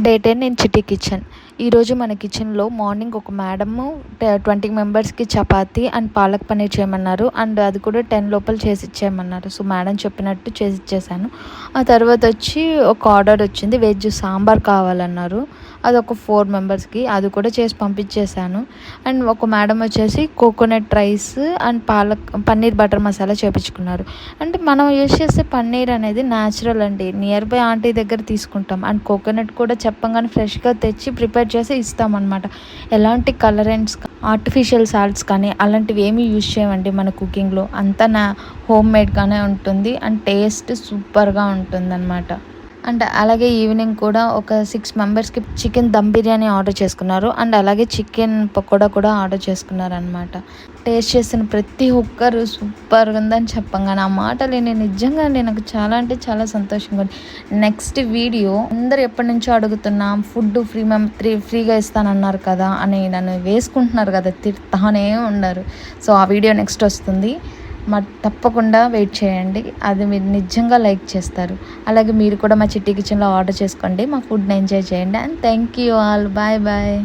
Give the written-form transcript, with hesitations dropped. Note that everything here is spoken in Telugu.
డే 10 నేను చిట్టి కిచెన్. ఈరోజు మన కిచెన్లో మార్నింగ్ ఒక మేడము 20 మెంబర్స్కి చపాతీ అండ్ పాలక్ పన్నీర్ చేయమన్నారు. అండ్ అది కూడా 10 లోపల చేసి ఇచ్చేయమన్నారు. సో మేడం చెప్పినట్టు చేసి ఇచ్చేసాను. ఆ తర్వాత వచ్చి ఒక ఆర్డర్ వచ్చింది, వెజ్ సాంబార్ కావాలన్నారు. అది ఒక 4 మెంబర్స్కి, అది కూడా చేసి పంపించేశాను. అండ్ ఒక మేడం వచ్చేసి coconut rice and paneer butter masala చేపించుకున్నారు. అంటే మనం యూజ్ చేసే పన్నీర్ అనేది న్యాచురల్ అండి, నియర్ బై ఆంటీ దగ్గర తీసుకుంటాం. అండ్ కోకోనట్ కూడా చెప్పంగానే ఫ్రెష్గా తెచ్చి ప్రిపేర్ చేసి ఇస్తామన్నమాట. ఎలాంటి కలరెంట్స్, ఆర్టిఫిషియల్ సాల్ట్స్ కానీ అలాంటివి ఏమీ యూజ్ చేయమండి మన కుకింగ్లో. అంతా హోమ్ మేడ్గానే ఉంటుంది అండ్ టేస్ట్ సూపర్గా ఉంటుంది అన్నమాట. అండ్ అలాగే ఈవినింగ్ కూడా ఒక 6 మెంబర్స్కి చికెన్ దమ్ బిర్యానీ ఆర్డర్ చేసుకున్నారు. అండ్ అలాగే చికెన్ పకోడా కూడా ఆర్డర్ చేసుకున్నారనమాట. టేస్ట్ చేసిన ప్రతి ఒక్కరు సూపర్గా ఉందని చెప్పంగానే ఆ మాటలు నిజంగా నాకు చాలా అంటే చాలా సంతోషంగా ఉంది. నెక్స్ట్ వీడియో అందరు ఎప్పటి నుంచో అడుగుతున్నాం, ఫుడ్ ఫ్రీగా ఇస్తానన్నారు కదా అని నన్ను వేసుకుంటున్నారు కదా, తిడతానే ఉన్నారు. సో ఆ వీడియో నెక్స్ట్ వస్తుంది, తప్పకుండా వెయిట్ చేయండి. అది మీరు నిజంగా లైక్ చేస్తారు. అలాగే మీరు కూడా మా చిట్టి కిచెన్లో ఆర్డర్ చేసుకోండి, మా ఫుడ్ని ఎంజాయ్ చేయండి. And thank you all. Bye bye.